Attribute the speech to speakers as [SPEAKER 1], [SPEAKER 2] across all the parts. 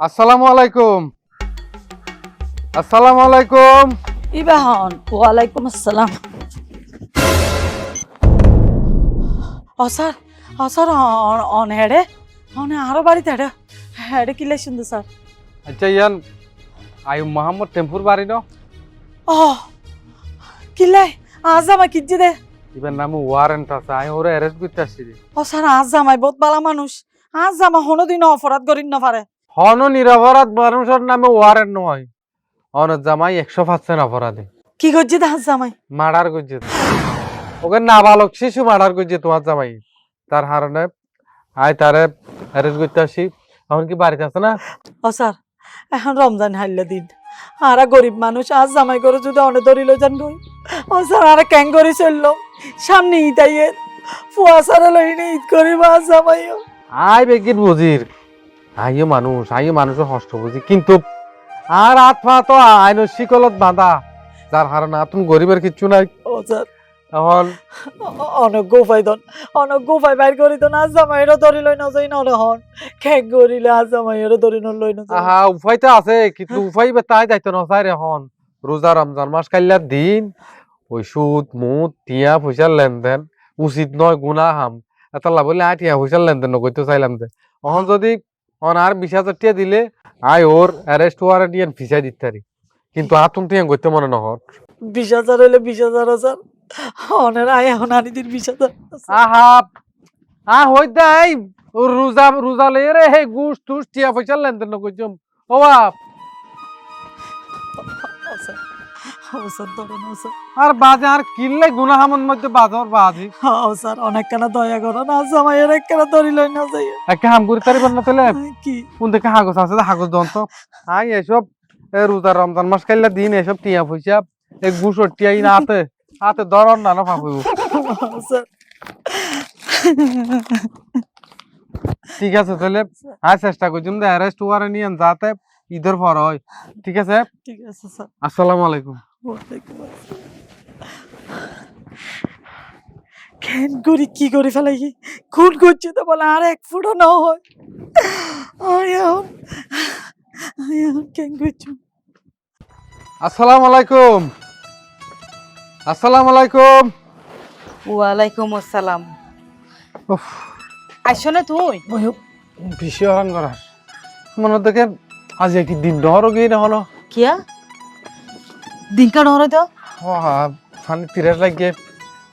[SPEAKER 1] আসসালামু আলাইকুম। আসসালামু আলাইকুম।
[SPEAKER 2] ইবাহন ওয়ালাইকুম আসসালাম। স্যার স্যার অন হেডে অনে আরো বাড়িতে হেডে হেডে কিলে শুনতে স্যার।
[SPEAKER 1] আচ্ছা ইয়ান আয়ু মোহাম্মদ টেম্পুর বাড়ি ন
[SPEAKER 2] ও কিলাই আজ আমায় কিজি দে।
[SPEAKER 1] ইবার নামে ওয়ারেন্ট আছে, আমি ওরে অ্যারেস্ট করতে আসছি।
[SPEAKER 2] স্যার আজ জামাই বহুত বালা মানুষ, আজ জামা হনো দিন অপরাধ করিন না পারে।
[SPEAKER 1] হন নিরপরাধ মানুষের নামে ওয়ারেন্ট নয়, অন জামাই 100% অপরাধী।
[SPEAKER 2] কি করছি দে আজ জামাই?
[SPEAKER 1] মার্ডার করছে, ওকে নাবালক শিশু মার্ডার করছে তোমার জামাই। তার কারণে আয় তারে অ্যারেস্ট করতে আসি। এখন কি বাড়িতে আছে না?
[SPEAKER 2] স্যার এখন রমজান হাইলে দিন, আরা গরিব মানুষ আজ জামাই করে যদি অনে ধরিল যান গই। স্যার আরা ক্যাং করে চললো সামনে ঈদ আইয়ে ফুয়া সারা লইনে ঈদ করিব আজ জামাইও।
[SPEAKER 1] আয় বেগিন বুঝির আইও মানুষের কষ্ট বুঝি, কিন্তু আর আত্মা তো আইনের শিকলত বাঁধা, যার কারণে আতুন গরিবের কিচ্ছু নাই।
[SPEAKER 2] ও স্যার
[SPEAKER 1] এখন
[SPEAKER 2] অনেক গোফাই বাইর করি তো আজ জামাইয়েরও ধরি লই না যাই না হন ক্যাং করিলে আজ জামাইয়েরও ধরি ন লই না যাই।
[SPEAKER 1] আহা উপায় তো আছে, কিন্তু উপায় তাই যাইতো না চাই এখন রোজা রমজান মাস কাইলার দিন ওই সুদ মুদ টিয়া পয়সার লেনদেন উচিত নয়, গুনা হাম এটা লাভ বলে আয় টিয়া পয়সার লেনদেন নগইতে চাইলাম যে এখন যদি আর 20,000 টিয়া দিলে আয় ওর অ্যারেস্ট ওয়ারেন্ট ইয়ান ফিসাই দিতে পারি, কিন্তু আতুন টিয়া গইতে মনে নহর।
[SPEAKER 2] 20,000 হইলে 20,000 স্যার অনের আয় এখন আনি দিন 20,000।
[SPEAKER 1] আহা হই দেই রোজা রোজা লই রে হে গুস তুস টিয়া পয়সার লেনদেন নগইছম ও বাপ।
[SPEAKER 2] স্যার ধরেন স্যার।
[SPEAKER 1] আর বাজে আর কিনলে গুনা হামন মধ্যে বাজর বাজি
[SPEAKER 2] স্যার অনেক কেন দয়া করো না জামাইয়ের এক কেন ধরি লই না যাই।
[SPEAKER 1] একটা হাম করে তারি বন্না তেলে
[SPEAKER 2] কি
[SPEAKER 1] কোন থেকে হাগজ আছে হাগজ দন্ত আই এসব রোজা রমজান মাস কাইলা দিন এসব টিয়া পয়সা এই গুসর টিয়াই না হাতে হাতে ধরন না না ভাবু।
[SPEAKER 2] স্যার
[SPEAKER 1] ঠিক আছে তাহলে আয় চেষ্টা করছিলাম যে অ্যারেস্ট ওয়ারেন্ট নিয়ে যাতে ঈদের পর হয়। ঠিক আছে,
[SPEAKER 2] ঠিক আছে স্যার।
[SPEAKER 1] আসসালামু আলাইকুম।
[SPEAKER 2] ওয়ালাইকুম আসসালাম। কেন করি কি করে ফেলাই খুন করছে তো বলে আর এক ফুটও না হয়। এখন কেন করছো?
[SPEAKER 1] আসসালামু আলাইকুম। আসসালামু আলাইকুম।
[SPEAKER 2] ওয়ালাইকুম আসসালাম।
[SPEAKER 1] উফ
[SPEAKER 2] আইসো না তুই?
[SPEAKER 1] বেশি হরান করার মনে দেখে আজ একটি দিন ডর গিয়ে না হলো
[SPEAKER 2] কিয়া দিনকা নহরে তো
[SPEAKER 1] ফানি তিরাস লাগিয়ে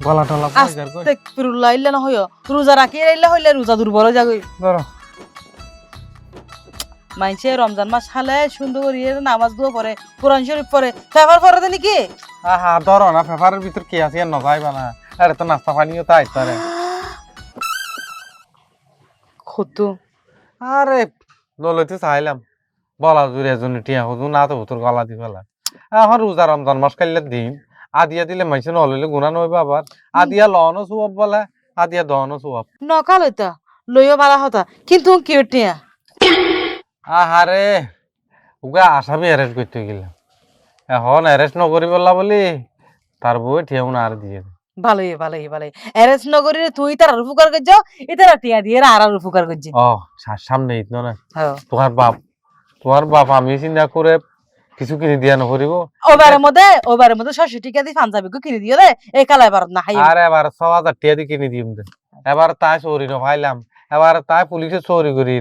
[SPEAKER 1] গলা টলা
[SPEAKER 2] আস্তে ফিরুল্লাহ ইল্লা না হইও রোজা রাখি রাইলে হইলে রোজা দুর্বল হয়ে যাবে।
[SPEAKER 1] ধরো
[SPEAKER 2] মাইনছে রমজান মাস খালে সুন্দর করে নামাজ দুয়া পড়ে, কোরআন শরীফ পড়ে, ফেভার পড়ে দেনি কি?
[SPEAKER 1] আহা ধরো না, পেপারের ভিতর কি আছে আর নজাইবা না, আরে তো নাস্তা পানিও তাই তারে।
[SPEAKER 2] কত
[SPEAKER 1] আরে লইতে চাইলাম বলা জুড়ে এজন টিয়া হজু না তো ভুতর গলা দি ফেলা। এখন রোজা রমজান মাস কাইলে দিন আদিয়া দিলে মাইছে নলইলে গুণা নইবা, আবার আদিয়া লনও সুয়াব বলে আদিয়া দনও সুয়াব।
[SPEAKER 2] নকাল হইতা লইও বালা হতা কিন্তু কি টিয়া
[SPEAKER 1] আহারে ওগা আসামি অ্যারেস্ট করতে গেলাম, এখন অ্যারেস্ট নকরি বললা বলি তার বউয়ে ঠিয়াও না আর দিয়ে
[SPEAKER 2] ভালোই এরেস নগরীরে তুই তার আর উপকার করছ ইতারা টিয়া দিয়ে আর আর উপকার করছ।
[SPEAKER 1] ও সামনে ইত না তোমার বাপ আমি চিন্তা করে কিছু কিনে দিয়া নকরিব।
[SPEAKER 2] ওবারের মধ্যে 600 টাকা দিয়ে পাঞ্জাবি কিনে দিও রে এই কালা এবার না খাই।
[SPEAKER 1] আর এবার 6,000 টাকা দিয়ে কিনে দিম দে, এবার তাই চোরি নভাইলাম, এবার তাই পুলিশে চোরি করি।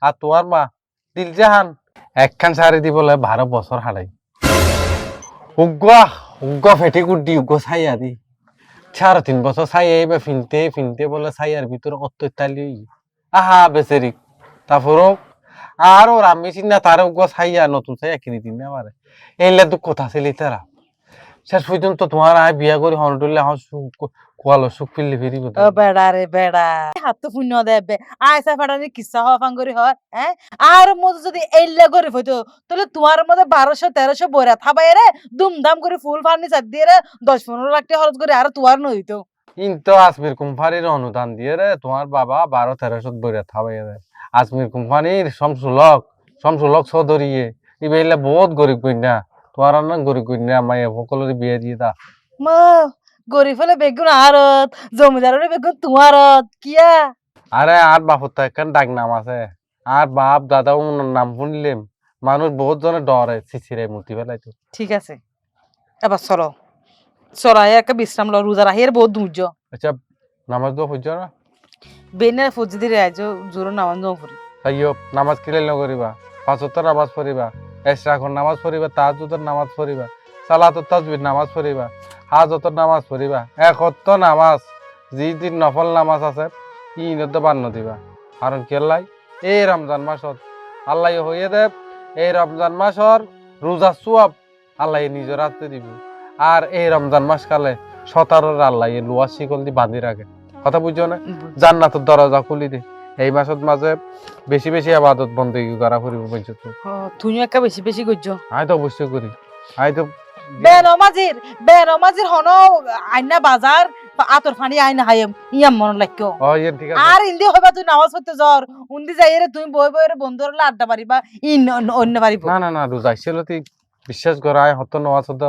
[SPEAKER 1] আর তোমার মা দিলজাহান একখান শাড়ি দি বলে 12 বছর হারাই উগ্গা ফেটে কুটি উগ্গ ছাইয়া দি 3.5 বছর ছাইয়া এবার ফিনতে বলে ছাইয়ার ভিতরে অত্যাচালি আহা বেচারি। তারপরও আর ওর আমি চিন্তা তার উগ্গ ছাইয়া নতুন ছাইয়া কিনে দিন না পারে এইলে তো কথা ছিলি তারা শেষ পর্যন্ত তোমার আয় বিয়া করে হনটুলে কোয়ালো সুখ ফিরলে ফিরিব।
[SPEAKER 2] ও বেড়া রে বেড়া হাত তো পুণ্য দেবে আয়সা ফাটানি কিসা হওয়া ফাঙ্গরি হয় হ্যাঁ। আর মধ্যে যদি এইলা করে হইতো তাহলে তোমার মধ্যে 1200-1300 বইরা থাবাই রে দুমদাম করে ফুল ফার্নিচার দিয়ে রে 10-15 লাখ টাকা খরচ করে আর তোমার নইতো।
[SPEAKER 1] কিন্তু আজমির কোম্পানির অনুদান দিয়ে রে তোমার বাবা 12-1300 বইরা থাবাই রে। আজমির কোম্পানির শমসুলক চৌধুরীয়ে ইবেলা বহুত গরিব কন্যা, তোমার না গরিব কন্যা মায়ে সকলের বিয়ে দিয়ে দা।
[SPEAKER 2] মা গরিব হলে বেগুন আরত জমিদারের বেগুন তোমারত কিয়া।
[SPEAKER 1] আরে আর বাপুর তো একখান ডাক নাম আছে আর বাপ দাদা ওনার নাম শুনলেম মানুষ বহুত জনে ডরে চিচিরে মুতি ফেলাইতো।
[SPEAKER 2] ঠিক আছে এবার চলো চলো একটা বিশ্রাম লো রোজা রাহির বহুত ধৈর্য
[SPEAKER 1] আচ্ছা নামাজ দোয়া হইছ না?
[SPEAKER 2] বেনে ফজি দিয়ে আজ জোর নামান যাও করি
[SPEAKER 1] তাইও নামাজ কিলে নকরিবা, 5 ওয়াক্ত নামাজ পড়িবা, এশরাকর নামাজ পড়িবা, তাহাজ্জুদের নামাজ পড়িবা, সালাতুত তাসবিহ নামাজ পড়িবা, হাজতর নামাজ পড়িবা, একত্ব নামাজ যে দিন নফল নামাজ আছে ইনত বান্ন দিবা। কারণ কি আল্লাহ এই রমজান মাসত আল্লাহ হইয়ে দেব এই রমজান মাসর রোজা সুয়াব আল্লাহ নিজের হাতে দিব। আর এই রমজান মাস কালে 17 আল্লাহ লোয়া শিকল দি বাঁধি রাখে। কথা বুঝছো না? জান্নাতের দরজা খুলি দে। এই মাসের মাঝে বেশি বেশি আবাদত বন্দেগি করা করিব বলছো তো।
[SPEAKER 2] তুমি একটা বেশি বেশি করছো।
[SPEAKER 1] আমি তো অবশ্যই করি। আমি তো
[SPEAKER 2] বেনমাজির হন আইনা বাজার আতর ফানি আইনা হাইম ইয়াম মন লাগতো।
[SPEAKER 1] ঠিক আছে।
[SPEAKER 2] আর ইন্দি হইবা তুই নামাজ পড়তে জ্বর উন্দি যাই রে তুমি বই বই বন্ধুরা আড্ডা পারিবা ইন অন্য পারিব
[SPEAKER 1] না না না রোজা ছিল তুই বিশ্বাস কর আয় হত নামাজ হত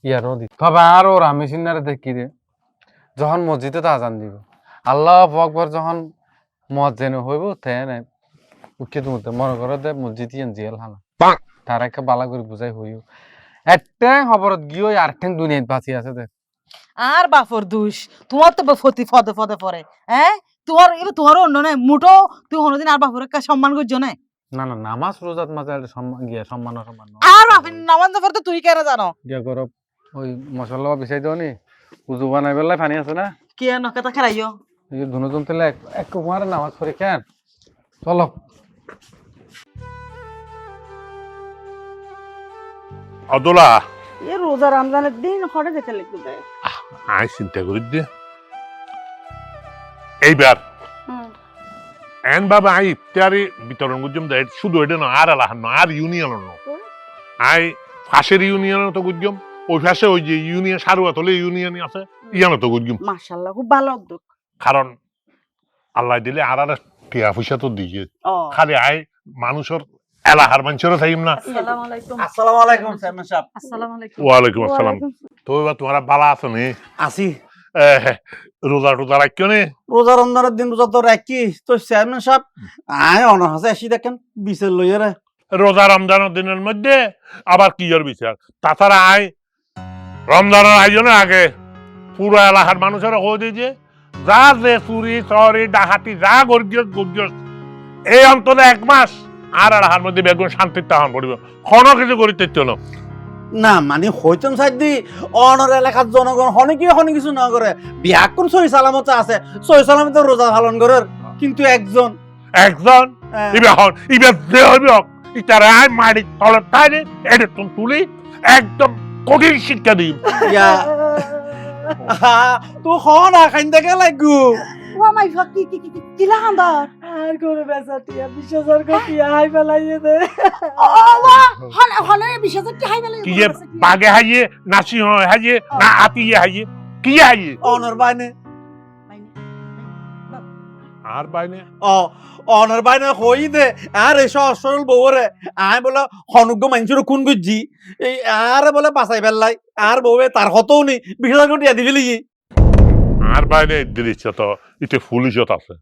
[SPEAKER 1] ইয়া নদী। তবে আর ওর আমি সিনারে দেখি রে যখন মসজিদে তো আজান দিব আল্লাহু আকবার যখন মুয়াজ্জিন হইব তেনে উঠে তুমতে মনে করে দে মসজিদ ইয়ান জিয়াল হানা তার একটা বালা করে বুঝাই হইও একটা খবরত গিয়ে আর ঠেং দুনিয়াত বাঁচি আছে দে।
[SPEAKER 2] আর বাফর দুষ তোমার তো ফতি ফদে ফদে পড়ে হ্যাঁ তোমার এবার তোমার অন্য নাই মুঠো তুই কোনোদিন আর বাফর সম্মান করছো না।
[SPEAKER 1] না না নামাজ রোজাত মাঝে সম্মান গিয়া সম্মান
[SPEAKER 2] আর বাফর নামাজ না পড়তে তুই কেন জানো
[SPEAKER 1] গিয়া করো ওই মশলা বিছাই দাও নি উজু বানাই বেলায় পানি আছে না
[SPEAKER 2] কি নকাটা খেলাইও
[SPEAKER 1] এই যে ধুনুজন তেলে এক কুমার নামাজ পড়ে কেন চলো
[SPEAKER 3] আদোলা
[SPEAKER 4] এ রোজা রমজানের দিন হঠাৎ যেতে লাগবে
[SPEAKER 3] আই চিন্তা করি দে এইবার এন বাবা আই ইফতারি বিতরণ গুজম দে শুধু এটা না আর আলাহান না আর ইউনিয়ন না আই ফাঁসের ইউনিয়ন তো গুজম ওই ফাঁসে ওই যে ইউনিয়ন সারুয়াত হলে ইউনিয়ন আছে ইয়ানো তো গুজম
[SPEAKER 4] মাশাআল্লাহ খুব ভালো উদ্যোগ
[SPEAKER 3] কারণ আল্লাহ দিলে আর আর টিয়া পয়সা তো দিয়ে খালি আই মানুষের এলাহার মানুষেরও চাইম না।
[SPEAKER 4] আসসালামু আলাইকুম।
[SPEAKER 5] আসসালামু আলাইকুম চেয়ারম্যান সাহেব।
[SPEAKER 4] আসসালামু আলাইকুম।
[SPEAKER 3] ওয়ালাইকুম আসসালাম। তো এবার তোমার বালা আছে নি
[SPEAKER 5] আসি
[SPEAKER 3] রোজা টোজা রাখিও নি
[SPEAKER 5] রোজা রমজানের দিন রোজা তো রাখি তো চেয়ারম্যান সাহেব আয় অনার হাসে আসি দেখেন বিচের লইয়ে রে
[SPEAKER 3] রোজা রমজানের দিনের মধ্যে আবার কি এর বিচার তাছাড়া আয় রমজানের আয়োজনের আগে পুরো এলাকার মানুষেরা হয়ে দিয়েছে যা যে চুরি চরি ডাকাতি যা গর্জিয়স গর্জিয়স এই অন্তত 1 মাস আর এলাকার মধ্যে বেগুন শান্তির তাহান পড়িব কোনো কিছু করিতে না
[SPEAKER 5] না মানে হইতম সাইদি অনর এলাকার জনগণ হনে কিছু না করে বিয়া কোন সহি সালামতে আছে সহি সালামতে রোজা পালন করে কিন্তু একজন
[SPEAKER 3] ইবে যে হইব ইতারে আয় মারি তলে তাইরে এটা তুমি তুলি একদম কঠিন শিক্ষা দিই
[SPEAKER 5] ইয়া তো হন খাইন দেখে লাগু
[SPEAKER 4] ও মাই ফাক কি লাহান্দার
[SPEAKER 2] আর করে বেসাটিয়া 20,000 কটিয়া হাই ফেলাইয়ে দে
[SPEAKER 4] ও ওয়া হনে 20,000 কি হাই বেলে
[SPEAKER 3] কি যে বাগে হাইয়ে নাসি হয় হাইয়ে না আতিয়ে হাইয়ে কি হাইয়ে
[SPEAKER 5] অনর বাইনে
[SPEAKER 3] আর বাইনে
[SPEAKER 5] অনর বাইনে হই দে আর এসো অসরল বউরে আয় বলে হনুগ্য মানুষের খুন গুজি এই আর বলে বাঁচাই ফেললাই আর বউয়ে তার হতও নি 20,000 কোটি দিবি লিগি
[SPEAKER 3] আর বাইরে দিচ্ছে তো ইতে ফুলিশত আছে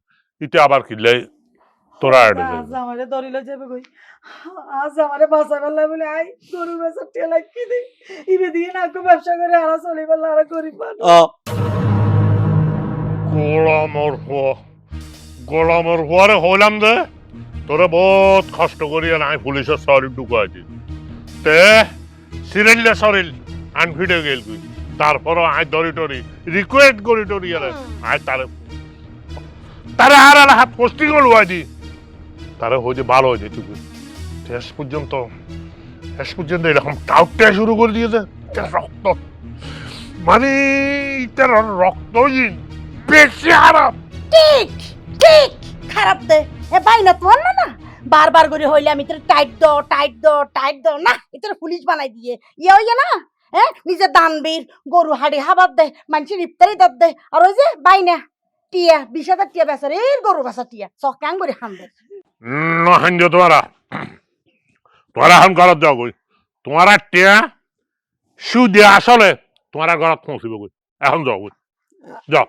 [SPEAKER 3] ইতে আবার কিলে তোরা
[SPEAKER 2] আজ আমারে দরিল যাবে কই আজ আমারে বাঁচা ফেললা বলে আই গরু বেসাটিয়া লাগি দে ইবে দিয়ে না কো ব্যবসা করে আর চলি ফেললা আর গরিব
[SPEAKER 3] গোলামর হওয়ারে হইলাম দে তোরা বহুত কষ্ট করি নাই পুলিশের শরীর ঢুকাইছি তে সিরিল্লা শরীর আনফিটে গেল তুই তারপর আই দরি টরি রিকোয়েস্ট করি টরি আই তারে আর হাত পোস্টিং লুয়াই দি তারে হয়েছে ভালো হয়েছে তুই শেষ পর্যন্ত এরকম টাউটটা শুরু করে দিয়েছে রক্ত মানে ইটার রক্তহীন বেশি খারাপ
[SPEAKER 4] ঠিক ঠিক খারাপ দে এ বাইনা তোর না বারবার করে হইলে আমি তোর টাইট দাও না এটার পুলিশ বানাই দিয়ে ইয়ে না হ্যাঁ নিজে দানবীর গরু হাড়ি হাবার দে মানুষের ইফতারি দাঁত দে আর ওই যে বাইনা টিয়া 20,000 টিয়া বেচার এই গরু বেচা টিয়া চকাং করে খান দে
[SPEAKER 3] নহেন তোমারা এখন ঘরত যাও গই তোমারা টিয়া শু দিয়া আসলে তোমারা ঘরত পৌঁছিব গই এখন যাও গই যাও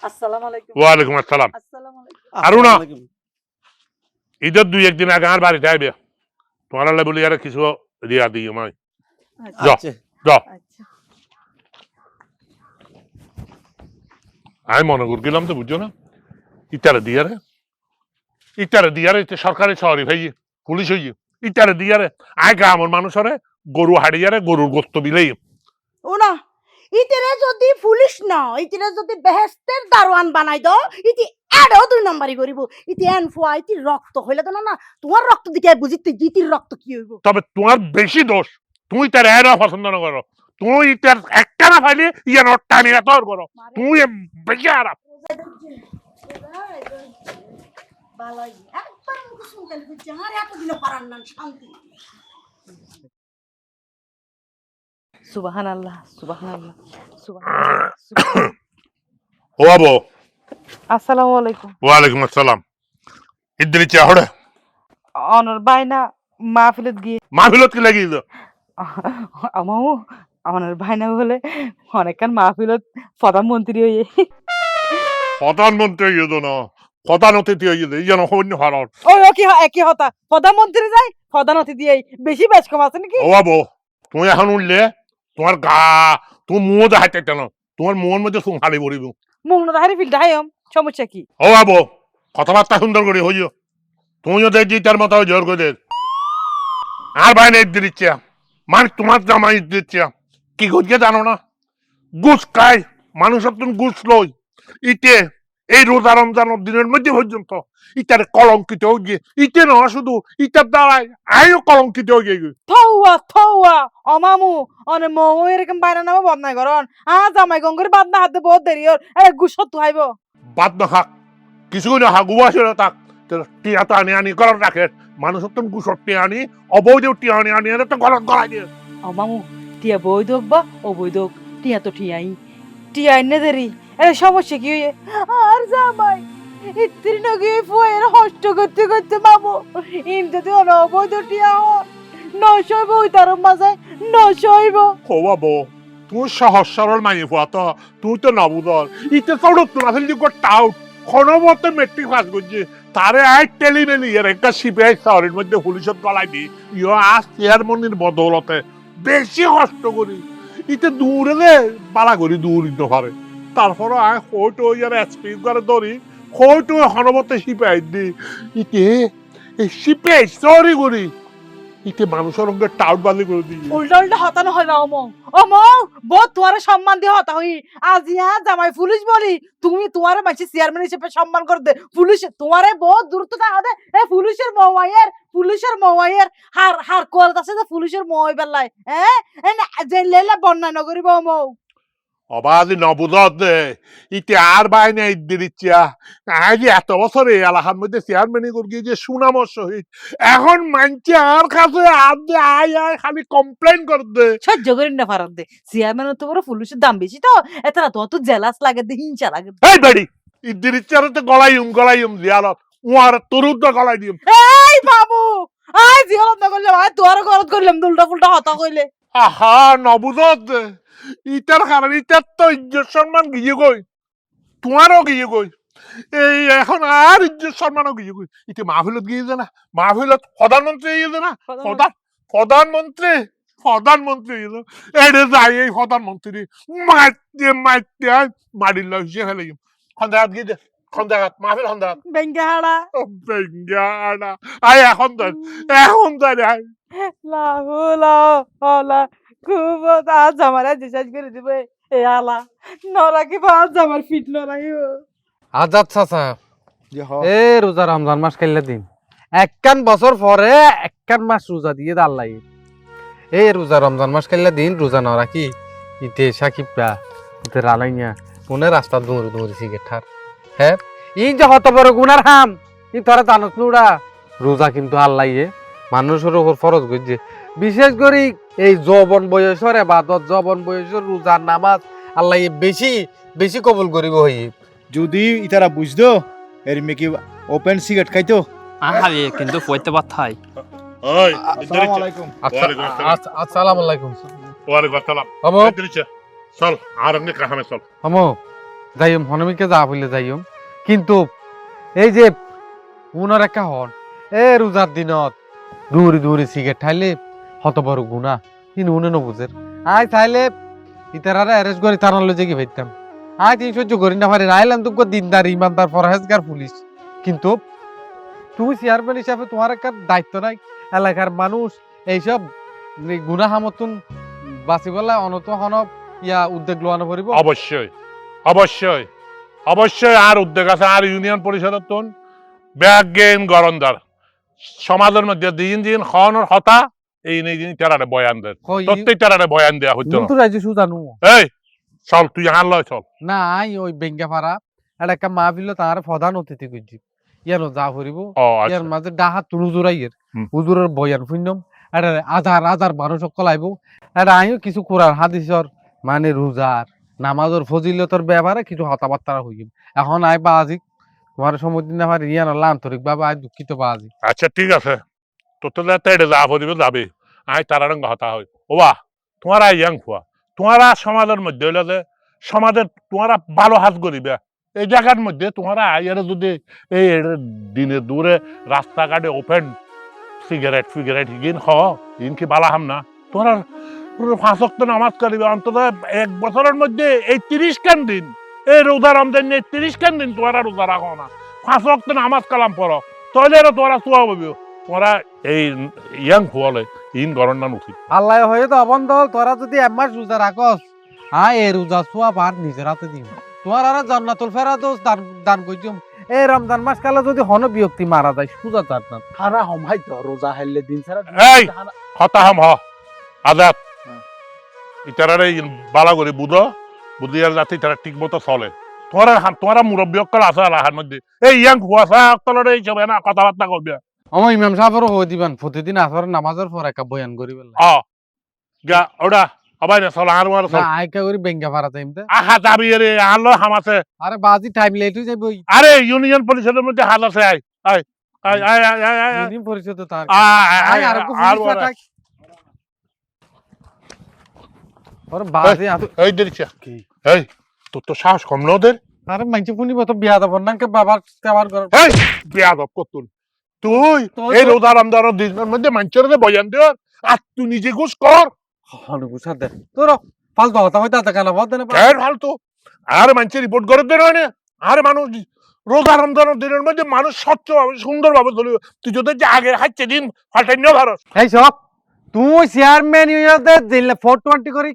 [SPEAKER 4] আসসালামু আলাইকুম
[SPEAKER 3] ওয়ালাইকুম আসসালাম
[SPEAKER 4] আসসালামু আলাইকুম
[SPEAKER 3] আরুনা ঈদের 2-1 দিন আগে আমার বাড়িতে আইবে তোমার আল্লাহ বলি আর কিছু দিয়া দিই আমায় যাও
[SPEAKER 5] আচ্ছা
[SPEAKER 3] যাও
[SPEAKER 2] আচ্ছা
[SPEAKER 3] আমি মনে করছিলাম তো বুঝছো না ইটারে দিয়ারে সরকারি শহরে ভাই পুলিশ হইয়ে ইটারে দিয়ারে আয় গ্রামের মানুষরে গরু হাড়িয়ারে গরুর গোস্ত বিলেই
[SPEAKER 4] ও না ইতিরে যদি পুলিশ না ইতিরে যদি বেহেস্তের দারোয়ান বানাই দাও ইতি এডও 2 নম্বরই করিব ইতি এন ফুয়া ইতি রক্ত হইলে তো না তোমার রক্ত দিকে বুঝিতে জিতির রক্ত কি হইব
[SPEAKER 3] তবে তোমার বেশি দোষ তুমি তার এরা পছন্দ না করো তুই তার একটা না ফাইলে ইয়ে টানি তোর করো তুই বেশি আরাম
[SPEAKER 4] ভালোই একবার মুখ শুনতে বুঝছি আর এতদিন পারান না শান্তি
[SPEAKER 2] সুবহানাল্লাহ সুবহানাল্লাহ
[SPEAKER 3] ও আবো
[SPEAKER 2] আসসালামু আলাইকুম
[SPEAKER 3] ওয়ালাইকুম আসসালাম ইদ্রি চাহড়ে
[SPEAKER 2] অনর বাইনা মাহফিলত গিয়ে
[SPEAKER 3] মাহফিলত কি লাগিয়ে
[SPEAKER 2] আমাও অনর বাইনা বলে অনেকক্ষণ মাহফিলত প্রধানমন্ত্রী হয়ে
[SPEAKER 3] প্রধানমন্ত্রী হইয়ে না প্রধান অতিথি হইয়ে এই যেন হন্য হারণ
[SPEAKER 2] ওই ও কি একই হতা প্রধানমন্ত্রী যাই প্রধান অতিথি এই বেশি বেশ কম আছে নাকি
[SPEAKER 3] ও আবো তুমি এখন উঠলে তোমার গা তুমি মুখ দেখাইতে কেন তোমার মন মধ্যে হাড়ি পড়িব
[SPEAKER 2] মুগ্ন দাহারি ফিল্ড হাইম সমস্যা কি
[SPEAKER 3] ও আবো কথাবার্তা সুন্দর করে হইও তুমিও দেখছি তার মতো জোর করে আর ভাই নেই দিচ্ছে মানে তোমার জামাই দিচ্ছে কি করছে জানো না ঘুষ খায় মানুষের তুমি ঘুষ লই ইতে এই রোজা রমজানের দিনের মধ্যে পর্যন্ত ইটার কলঙ্কিত হয়ে গিয়ে ইতে না শুধু ইটার দ্বারাই আইও কলঙ্কিত হয়ে গিয়ে
[SPEAKER 2] থৌয়া অমামু অনে মৌ এরকম বাইরে নামা বদনাই করন জামাই গঙ্গের বাদ না হাতে বহুত দেরি ওর গুসত তো হাইব
[SPEAKER 3] বাদ না খাক কিছু না হাক উবাসে তাক টিয়া তো আনি গলত রাখে মানুষের তুমি ঘুষর টিয়া আনি অবৈধ টিয়া আনি তো গলত গলাই দিয়ে
[SPEAKER 2] অমামু টিয়া বই দোক বা অবৈধ টিয়া তো টিয়াই টিয়া এনে দেরি সমস্যা কি হয়ে আর জামাই ইত্রি নগে ফুয়ের হষ্ট করতে করতে মামু ইনতে তো অবৈধ টিয়া নশইব ওই তার মাঝে নশইব
[SPEAKER 3] হবাবো তুই সহজ সরল মানি ফুয়া তো তুই তো নবুদর ইতে সড়ক তো না ফেলি টাউট কোনোমতে মেট্রিক পাস করছে তারে আই টেলিমেলি এর একটা সিপিআই শহরের মধ্যে পুলিশের গলায় দি ইয় আজ চেয়ারমনির বদৌলতে বেশি কষ্ট করি ইতে দূরে দে বালা করি দূর দিতে পারে তারপরে আয় হয়তো ইয়ার এসপি করে ধরি হয়তো হনবতে সিপিআই দি ইতে এই সিপিআই সরি করি ইতে মানুষের সঙ্গে টাউট বালি করে দিই
[SPEAKER 2] উল্টা উল্টা হতানো হয় না অমো বহুত তোমার সম্মান দিয়ে হতা হই আজ ইয়া জামাই পুলিশ বলি তুমি তোমার মাঝে চেয়ারম্যান হিসেবে সম্মান করে দে পুলিশ তোমারে বহুত দূরত্ব থাকা দে পুলিশের মওয়াইয়ের হার কোয়ালিটি আছে যে পুলিশের মওয়াই বেলায় যে লেলা বন্যা নগরী বমৌ
[SPEAKER 3] অবাধি নবুদত দে ইতে আর বাইনা ইদ্দির ইচ্ছা আজ এত বছর এই এলাকার মধ্যে চেয়ারম্যানই করে যে সুনামর সহিত এখন মানছে আর কাছে আর দে আয় খালি কমপ্লেন করে দে
[SPEAKER 2] সহ্য করি না ফারাক দে চেয়ারম্যান তো বড় পুলিশের দাম বেশি তো এতটা তো জেলাস লাগে দে হিংসা লাগে
[SPEAKER 3] এই বাড়ি ইদ্দির ইচ্ছার তো গলাইম দিয়ালত উয়ার তরুদ্দ গলাই দিম
[SPEAKER 2] এই বাবু আই জিগলত না করলে ভাই তোর গলত করলাম উল্টা ফুলটা হতা কইলে
[SPEAKER 3] আহা নবুদত দে ইটার কারণ ইটার তো ইজ্জত সম্মান গিয়ে গই তোমারও গিয়ে গই এই এখন আর ইজ্জত সম্মানও গিয়ে গই ইতে মাহফিলত গিয়ে না মাহফিলত প্রধানমন্ত্রী গিয়ে না প্রধানমন্ত্রী এড়ে যাই এই প্রধানমন্ত্রী মারতে মারিল হিসেবে ফেলে খন্দাঘাত গিয়ে খন্দাঘাত মাহফিল খন্দাঘাত
[SPEAKER 2] বেঙ্গাহাড়া
[SPEAKER 3] আয় এখন ধর
[SPEAKER 2] লাহুলা খুব আজ আমার ডিসাইড করে দিবে এ আলা নরাকি আজ আমার ফিট নরাকি
[SPEAKER 1] আজাদ চাচা এ রোজা রমজান মাস খাইলে দিন একখান বছর পরে একখান মাস রোজা দিয়ে দাল্লাই এই রোজা রমজান মাস খাইলে দিন রোজা না রাখি ইতে সাকিবরা ইতে রানাইয়া মনে রাস্তা দৌড়ি সিগারেট ঠার হ্যাঁ ই যে হত বড় গুনার হাম ই তোরা জানোস নুড়া রোজা কিন্তু আল্লাহয়ে মানুষের উপর ফরজ করছে বিশেষ করে এই যৌবন বয়সের এবাদত যৌবন বয়সের রোজা নামাজ আল্লাহ বেশি বেশি কবুল করিব হই
[SPEAKER 6] যদি ইতারা বুঝতো এর মেকি ওপেন সিগারেট খাইতো
[SPEAKER 7] আহারে কিন্তু পয়তে বাথাই
[SPEAKER 3] ওই
[SPEAKER 6] আসসালামু আলাইকুম
[SPEAKER 1] আসসালামু আলাইকুম
[SPEAKER 3] ওয়ালাইকুম আসসালাম
[SPEAKER 1] আমো
[SPEAKER 3] চল আর অন্য কাহামে চল
[SPEAKER 1] আমো যাইম হনমিকে যা বলে যাইম কিন্তু এই যে উনার একটা হন এ রোজার দিনত দূরে দূরে সিগারেট খাইলে হত বড় গুণা কিন্তু উনে নবুঝের আই চাইলে ইতারারে অ্যারেস্ট করে থানার লজে গিয়ে ফেরতাম আই তিন সহ্য করি না পারি আইলাম তোকে দিনদার ইমানদার ফরহেজগার পুলিশ কিন্তু তুমি চেয়ারম্যান হিসাবে তোমার একটা দায়িত্ব নাই এলাকার মানুষ এইসব গুণাহা মতন বাঁচিবলে অনত হনব ইয়া উদ্যোগ লোয়ানো পড়িব
[SPEAKER 3] অবশ্যই অবশ্যই অবশ্যই আর উদ্যোগ আছে আর ইউনিয়ন পরিষদের তোন ব্যাগেন গরন্দার সমাজের মধ্যে দিন দিন খাওয়ানোর হতা এই নেই দিন তারারে বয়ান দেন প্রত্যেক তারারে বয়ান দেয়া হইতো
[SPEAKER 1] তো রাজি সুজানু
[SPEAKER 3] এই চল তুই আন লয় চল
[SPEAKER 1] না আই ওই বেঙ্গা পাড়া এটা একটা মাহফিল তার প্রধান অতিথি করছি ইয়ানো যা করিব
[SPEAKER 3] ও
[SPEAKER 1] ইয়ার
[SPEAKER 3] আচ্ছা
[SPEAKER 1] মাঝে ডাহাত হুজুরাইয়ের
[SPEAKER 3] হুম।
[SPEAKER 1] হুজুরের বয়ান শুনলাম এটা আধার আধার মানুষ সকল আইব এটা আইও কিছু কোরআন হাদিসর মানে রোজার নামাজের ফজিলতর ব্যাপারে কিছু হতাবার্তা হইব এখন আই বাজি তোমার সমুদ্র না পারি ইয়ানো আন্তরিক ভাবে আই দুঃখিত বাজি
[SPEAKER 3] আচ্ছা ঠিক আছে তো তোদের তেড়ে যা পড়িব যাবে আই তারা রঙ হতা হয় ওবা তোমারা ইয়াং খুয়া তোমারা সমাজের মধ্যে হইলে যে সমাজের তোমারা ভালো হাত করিবে এই জায়গার মধ্যে তোমারা আইয়ার যদি এই দিনে দূরে রাস্তাঘাটে ওপেন সিগারেট ফিগারেট হিগিন খ ইন কি বালা হাম না তোমরা 5 ওয়াক্ত নামাজ করিবে অন্তত এক বছরের মধ্যে এই 30 খান দিন এই রোজা রমজান নিয়ে 30 খান দিন তোমরা রোজা রাখো না 5 ওয়াক্ত নামাজ কালাম পড়ো তাহলে তোমরা সোয়া পাবি তোমরা এই ইয়াং হলে ইন গরম না উচিত
[SPEAKER 1] আল্লাহ হয়ে তো অবন্ধ তোরা যদি এক মাস রোজা রাখস হ্যাঁ এই রোজা সোয়া পার নিজের হাতে দিম তোমার আর জান্নাতুল ফেরাদৌস দান দান কইছুম এই রমজান মাস কালে যদি হন ব্যক্তি মারা যায় সুজা জান্নাত
[SPEAKER 6] হানা হমাই তো রোজা হাইলে দিন ছাড়া
[SPEAKER 3] এই হতা হাম হ আজাদ ইতারারে বালা করে বুঝিয়ার যাতে তারা ঠিক মতো চলে তোমরা মুরব্বী অক্কল আছে আলাহার মধ্যে এই ইয়াং হুয়াশা অক্কলের এই সব না কথাবার্তা করবে
[SPEAKER 1] আমার ইমাম সাহেবেরও হয়ে দিবেন প্রতিদিন আসর নামাজের পর একটা বয়ান করি বললে
[SPEAKER 3] গা ওটা আবাই না চল আর
[SPEAKER 1] না আইকা করি বেঙ্গা ভাড়া টাইমতে
[SPEAKER 3] আহা যাবি রে আলো হামাছে
[SPEAKER 1] আরে বাজি টাইম লেট হয়ে যাবে
[SPEAKER 3] আরে ইউনিয়ন পরিষদের মধ্যে হাল আছে I I I I I I I
[SPEAKER 1] union পরিষদ তো তার
[SPEAKER 3] আই
[SPEAKER 1] আর কো পুলিশ আটাক ওরে বাজি
[SPEAKER 3] এই দেখছ এই তোর তো সাহস কম না ওদের
[SPEAKER 1] আরে মাইছে পুনি মত বিয়া দাব না কে বাবার কাবার কর
[SPEAKER 3] এই বেয়াদব কতুল তুই এই রোজা রমজানের দিনের মধ্যে মানুষের বয়ান দে আর তুই নিজে ঘুষ কর
[SPEAKER 1] হন গুছা দে তোর ফালতু হতা হইতা তা কেন বদ না
[SPEAKER 3] কেন ফালতু আর মানুষ রিপোর্ট করে দে না আর মানুষ রোজা রমজানের দিনের মধ্যে মানুষ স্বচ্ছভাবে সুন্দরভাবে চলবে তুই যদি যে আগে হাঁটছে দিন ফাটাই নিয়ে ভারত
[SPEAKER 1] এই সব তুই চেয়ারম্যান ইউনিয়নে দিলে 420 করি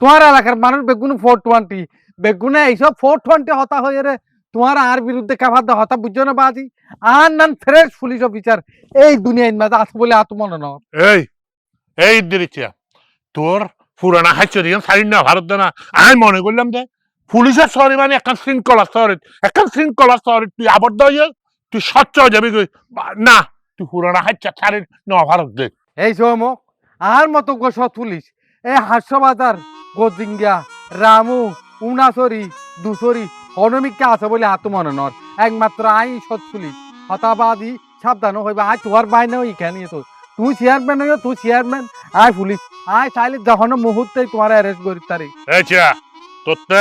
[SPEAKER 1] তোমার এলাকার মানুষ বেগুন 420 বেগুনে এইসব 420 হতা হয়ে রে তোমার আর বিরুদ্ধে কাভার দা হতা বুঝছো না বাজি আর নান ফ্রেশ পুলিশ অফিসার এই দুনিয়ার মাঝে আছে বলে আত মনে না
[SPEAKER 3] এই দিরিচ্ছা তোর পুরানা হাঁচে দিন সাইড না ভারত না আমি মনে করলাম যে পুলিশের শহরে মানে একটা শৃঙ্খলা শহরে তুই আবদ্ধ হয়ে তুই স্বচ্ছ হয়ে যাবি না তুই পুরানা হাঁচা ছাড়ি না ভারত দে
[SPEAKER 1] এই সম আর মতো গোসত পুলিশ এই হাস্যবাজার গোজিঙ্গা রামু উনাসরি দুসরি অনমিকা আছে বলে আত মনে নর একমাত্র আই সৎ পুলিশ হতাবাদী সাবধান হইবা আই তোমার বাইনা ইখানে তো তুই চেয়ারম্যান হইও তুই চেয়ারম্যান আই পুলিশ আই চাইলে যখন মুহূর্তে তোমার অ্যারেস্ট করি তারি
[SPEAKER 3] তোরতে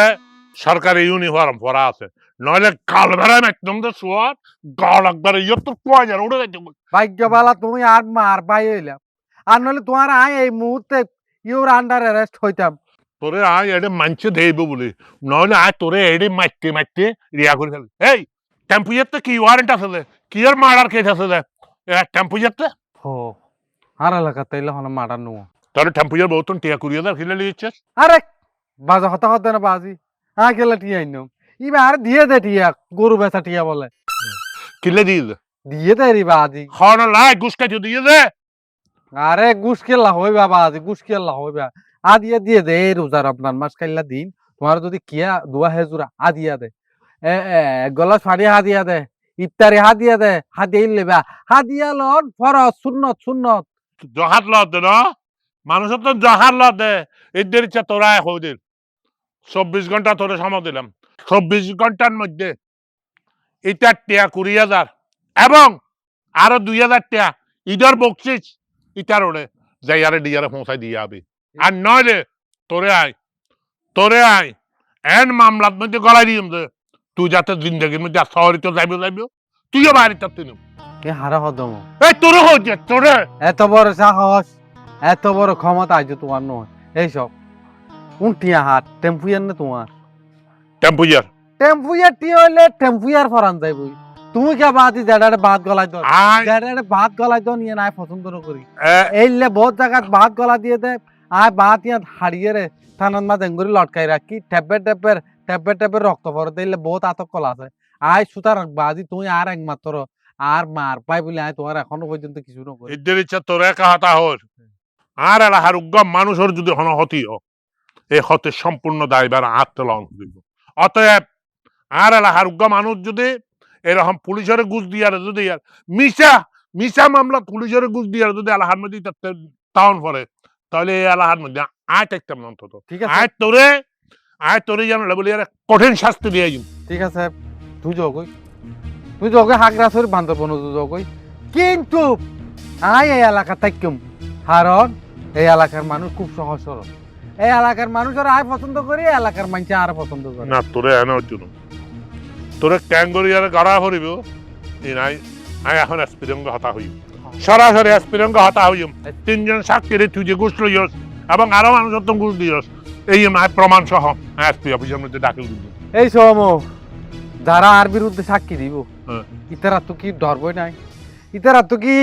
[SPEAKER 3] সরকারি ইউনিফর্ম পরা আছে নইলে কাল বেড়ায় একদম তো শোয়ার গাল একবার ইয়ে তোর পয়সা উড়ে যাচ্ছে
[SPEAKER 1] ভাগ্যবালা তুমি আর মার পাই হইলাম আর নইলে তোমার আই এই মুহূর্তে ইউর আন্ডার অ্যারেস্ট হইতাম
[SPEAKER 3] তোরে আয় এডে মানছে দেইব বলে নইলে আয় তোরে এডে মারতে রিয়া করে ফেলে এই টেম্পু যেতে কি ওয়ারেন্ট আছে কি আর মার্ডার কেস আছে টেম্পু যেতে
[SPEAKER 1] হো আর এলাকা তাইলে হলো মার্ডার নো
[SPEAKER 3] তোরে টেম্পু এর বহুত টিয়া কুড়িয়ে দাও খেলে লিয়েছিস
[SPEAKER 1] আরে বাজা হতা হতে না বাজি হ্যাঁ গেলে টিয়া আইনো ইবা আর দিয়ে দে টিয়া গরু বেচা টিয়া বলে
[SPEAKER 3] কিলে দিয়ে
[SPEAKER 1] দিয়ে দে রে বাজি
[SPEAKER 3] খাওয়ানো লাই গুসকা দিয়ে দে
[SPEAKER 1] আরে গুস কেলা হইবা বাজি গুস কেলা হইবা আদিয়া দিয়ে দে রোজার আপনার মাস কাইলা দিন তোমার যদি কিয়া দুয়া হেজুরা আদিয়া দে গলা শাড়ি হাদিয়া দে ইফতারি হাদিয়া দে হাদিয়া লেবা হাদিয়া লন ফরজ সুন্নত
[SPEAKER 3] জহার ল দে না মানুষের তো জহার ল দে এদের ইচ্ছা তোরা হইদের 24 ঘন্টা তোরে সময় দিলাম 24 ঘন্টার মধ্যে এটা টিয়া 20,000 এবং আরো 2,000 টিয়া ইদার বকছিস ইটার ওরে যাই আরে ডিয়ারে পৌঁছাই দিয়ে আবি আর নইলে তোরে আয় এন মামলার মধ্যে গলায় দিম যে তুই যাতে জিন্দগির মধ্যে শহরে তো যাইব তুইও বাইরে তুই
[SPEAKER 1] এ হারা হদম
[SPEAKER 3] এই তোরে হচ্ছে তোরে
[SPEAKER 1] এত বড় সাহস এত বড় ক্ষমতা আজ তোমার নয় এইসব উল্টিয়া হাত টেম্পুয়ার না তোমার
[SPEAKER 3] টেম্পুয়ার
[SPEAKER 1] টেম্পুয়ার টি হইলে টেম্পুয়ার ফরান যাইব তুমি কে বাদি জেডারে ভাত গলাই দাও
[SPEAKER 3] আই
[SPEAKER 1] জেডারে ভাত গলাই দাও নিয়ে নাই পছন্দ ন করি
[SPEAKER 3] এ,
[SPEAKER 1] এইলে বহুত জায়গাত ভাত গলা দিয়ে দে আয় ভাত ইয়াত হারিয়ে রে থানার মা দেঙ্গুরি লটকাই রাখি টেপের রক্ত পরে দিলে বহুত আতক কলা আছে আয় সুতার বাজি তুই আর একমাত্র আর মার পাই বলে আয় তোমার এখনো পর্যন্ত কিছু নকরি
[SPEAKER 3] ইদের ইচ্ছা তোরে একা হাতা হর আর এলাহার উগ্র মানুষের যদি হন হতিও এই হতে সম্পূর্ণ দায়বার আত্মলং দিব অতএব আর এলাহার উগ্র মানুষ যদি এরকম পুলিশের ঘুষ দিয়ার যদি আর মিশা মামলা পুলিশের ঘুষ দিয়ার যদি এলাহার মধ্যে টাউন পড়ে তাহলে এই এলাহার মধ্যে আয় থাকতাম না অন্তত
[SPEAKER 1] ঠিক আছে
[SPEAKER 3] আয় তোরে যেন বলি আর কঠিন শাস্তি দিয়ে যাই
[SPEAKER 1] ঠিক আছে তুই যোগই হাগরা সরি বান্দরবন যোগই কিন্তু আয় এই এলাকা থাকম কারণ এই এলাকার মানুষ খুব সহজ সরল এই এলাকার মানুষের আয় পছন্দ করি এই এলাকার মানুষ আর পছন্দ করে
[SPEAKER 3] না তোরে এনে হচ্ছে না তোরে ক্যাঙ্গরি আর গাড়া করিব এই নাই আই এখন এসপিরঙ্গ হতা হইম সরাসরি এসপিরঙ্গ হতা হইম তিনজন সাক্ষীরে তুই যে ঘুষ লইস এবং আরো মানুষ তো ঘুষ দিয়স এই আয় প্রমাণ সহ এসপি অফিসের মধ্যে দাখিল দিব
[SPEAKER 1] এই সম যারা আর বিরুদ্ধে সাক্ষী দিব
[SPEAKER 3] হ্যাঁ।
[SPEAKER 1] ইতারা তো কি ডরবই নাই ইতারা তো কি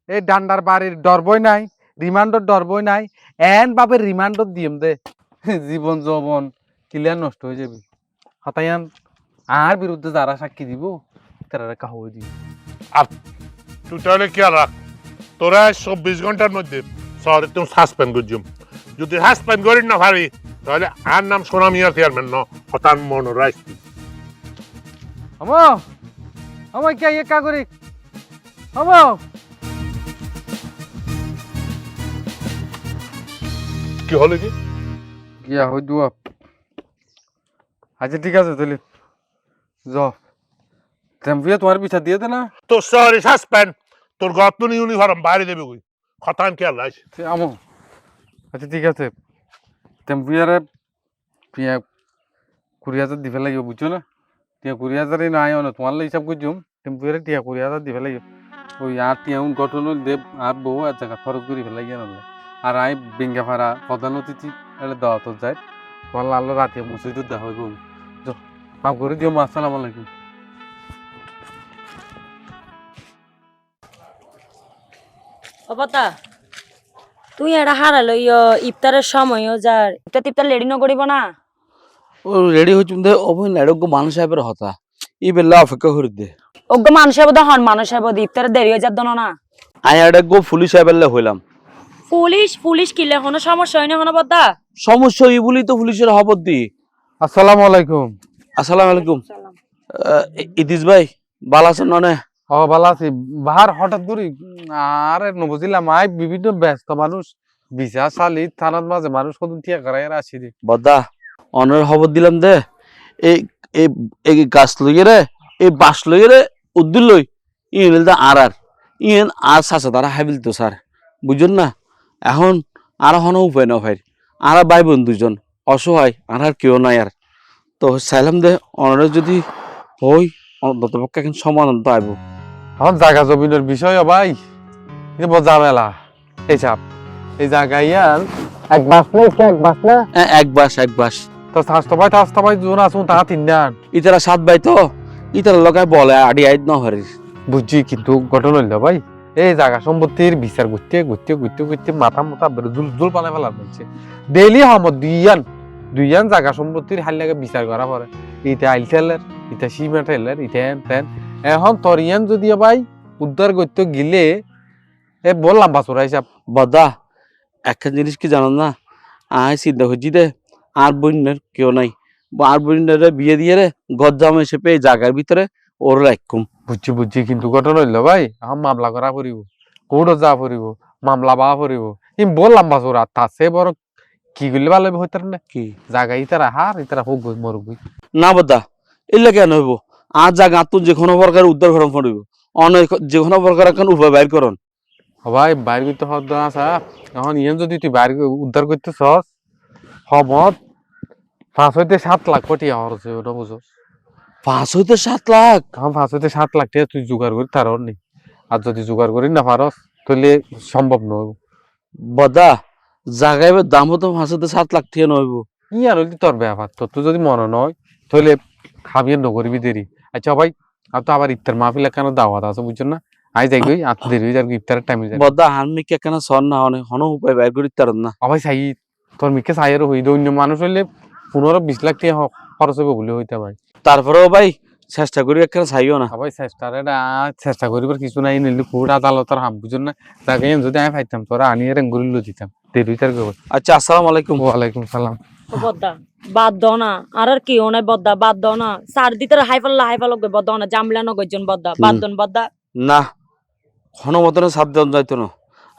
[SPEAKER 1] এই ডান্ডার বাড়ির ডরবই নাই রিমান্ডর ডরবই নাই এন ভাবে রিমান্ডর দিম দে জীবন যৌবন ক্লিয়ার নষ্ট হয়ে যাবে হতায়ান আর বিরুদ্ধে যারা সাক্ষী দিব তারা কাহ দিব
[SPEAKER 3] তুই তাহলে খেয়াল রাখ তোরা 24 ঘন্টার মধ্যে শহরে তুমি সাসপেন্ড করছিম যদি সাসপেন্ড করি না পারি তাহলে আর নাম সোনা মিয়ার চেয়ারম্যান ন হতান মন রাইস
[SPEAKER 1] আমার কে ইয়ে কা করি আমার
[SPEAKER 3] কি হলো কি
[SPEAKER 1] গিয়া হই দুয়া আচ্ছা ঠিক আছে তাহলে যাও টেম্পুয়া তোমার পিছা দিয়ে দে না
[SPEAKER 3] তোর শহরে সাসপেন্ড তোর গতন ইউনিফর্ম বাইরে দেবে কই হতান খেয়াল রাইস
[SPEAKER 1] আমো আচ্ছা ঠিক আছে টেম্পুয়ারে পিয়া 20,000 দিবে লাগিব বুঝছো না টিয়া 20,000 নাই না তোমার হিসাব করছুম টেম্পুয়ারে টিয়া 20,000 দিবে লাগিব ওই আর টিয়া গঠন দেব আর বউ আর জায়গা খরচ করি ফেলাই গিয়ে না আর আই বেঙ্গা ফাড়া প্রধান অতিথি এলে দাওয়াত যায় তোমার লাল রাতে মুসিদ দেখা হইব মাফ করে দিও মা আসসালামু আলাইকুম
[SPEAKER 8] অপতা তুই এটা হারালো ইফতারের সময়ও যার ইফতার লেডি নকরিব না
[SPEAKER 9] ও রেডি হচ্ছে অবৈ নাইডজ্ঞ মানুষ সাহেবের হতা ই বেলা অপেক্ষা করে দে
[SPEAKER 8] অজ্ঞ মানুষের বোধ হন মানুষের বোধ ইফতারের দেরি হয়ে যাত না
[SPEAKER 9] আই আডজ্ঞ পুলিশ সাহেবের হইলাম
[SPEAKER 8] পুলিশ কিলে কোনো সমস্যা হয় না কোনো বদ্দা
[SPEAKER 9] সমস্যা ই বলি তো পুলিশের হবত দি
[SPEAKER 1] আসসালামু আলাইকুম
[SPEAKER 9] আসসালামু আলাইকুম ইদিস ভাই বালা আছেন না
[SPEAKER 1] ও ভালো আছি বাহার হঠাৎ করে আরে নবুঝিলাম আই বিভিন্ন ব্যস্ত মানুষ বিছা সালি থানার মাঝে মানুষ কত টিয়া করাই আসি রে
[SPEAKER 9] বদ্দা অনের হবত দিলাম দে এই এই এই গাছ লইয়ে রে এই বাস লইয়ে রে উদ্দুল লই ইন দা আর ইন আর সাসা তারা হাবিল তো স্যার বুঝুন না এখন আর হনো উপায় না ভাই আর ভাই বোন দুজন অসহায় আর কেউ নাই আর তো চাইলাম দে অনরে যদি হই অন্ততপক্ষে এখন সমাধান তো আইব
[SPEAKER 1] এখন জায়গা জমিনের বিষয় ভাই এটা বড় ঝামেলা এই চাপ এই জায়গা ইয়ান এক বাস না
[SPEAKER 9] এক বাস
[SPEAKER 1] তো স্বাস্থ্য ভাই জোন আসুন তা তিনজন
[SPEAKER 9] ইতারা সাত ভাই তো ইতারা লগায় বলে আড়ি আইদ ন হরিস
[SPEAKER 1] বুঝছি কিন্তু ঘটনা হইল ভাই এই জায়গা সম্পত্তির বিচার করতে মাথা বেরো জুল পালাই ফেলার বলছে ডেইলি হামত দুইয়ান জায়গা সম্পত্তির হাল লাগে বিচার করা পরে ইটা আইল ঠেলের ইটা সিমেন্ট ঠেলের ইটা তেন এখন তরিয়ান যদি ভাই উদ্ধার করতে গিলে এ বললাম বাসুরা হিসাব
[SPEAKER 9] বদা একটা জিনিস কি জানো না আয় চিন্তা করছি রে আর বোনের কেউ নাই আর বোনের বিয়ে দিয়ে রে গজ্জাম এসে পেয়ে জায়গার ভিতরে ওর রাখুম
[SPEAKER 1] বুঝছি কিন্তু ঘটনা হইল ভাই এখন মামলা করা পড়িব কোর্টত যা পড়িব মামলা বা পড়িব ইম বললাম বাসুরা তার সে বড় কি করলে ভালো হবে হইতার না
[SPEAKER 9] কি
[SPEAKER 1] জায়গা ইতারা হার ইতারা হোক মরুক
[SPEAKER 9] না বদা এলে কেন হইব আর জায়গা তুই যে কোনো প্রকার উদ্ধার করন পড়িব অনেক যে কোনো প্রকার এখন উপায় বাইর করন
[SPEAKER 1] ভাই বাইর করতে হদ আসা এখন ইয়ে যদি তুই বাইর উদ্ধার করতে সস হমত 5 হইতে 7 লাখ কোটি হরছে ওটা বুঝো
[SPEAKER 9] 5 হইতে 7 লাখ
[SPEAKER 1] এখন 5 হইতে 7 লাখ টাকা তুই জোগাড় করি তার নেই আর যদি জোগাড় করি না পারস তাহলে সম্ভব নয়।
[SPEAKER 9] বদা জাগায় দাম হতো 5-7 লাখ টাকা নইব।
[SPEAKER 1] ই আর হইলে তোর ব্যাপার, তোর তো যদি মনে নয় তাহলে খাবি আর নগরবি দেরি। আচ্ছা ভাই, আর তো আবার ইফতার মাহফিল কেন দাওয়াত আছে বুঝছেন না, আই যাই গই আর দেরি হয়ে যাবে ইফতারের টাইমে যাবে।
[SPEAKER 9] বদা হানমি কে কেন সর না হনে হন উপায় বাইর করি তার না।
[SPEAKER 1] ভাই চাই তোর মিকে চাইয়েরও হই অন্য মানুষ হইলে 15-20 লাখ টাকা খরচ হবে বলে হইতে ভাই।
[SPEAKER 9] তারপরেও ভাই চেষ্টা করি একখানে চাইও না।
[SPEAKER 1] ভাই চেষ্টা করিবার কিছু নাই, নিলে কোর্ট আদালতের হাম বুঝুন না, তাকে যদি আমি পাইতাম তোরা আনিয়ে রেঙ্গুলি লো দিতাম দেরি তার।
[SPEAKER 9] আচ্ছা আসসালামু আলাইকুম।
[SPEAKER 1] ওয়ালাইকুম সালাম।
[SPEAKER 8] বদ্দা বাদ দাও না, আর কি ওনাই বদ্দা বাদ দাও না, সার দিতে হাইফাল গো বদ্দা না, জামলা নগজন বদ্দা বাদ দন বদ্দা
[SPEAKER 9] না কোনো মতনে সাথ দেওয়া যাইতো না।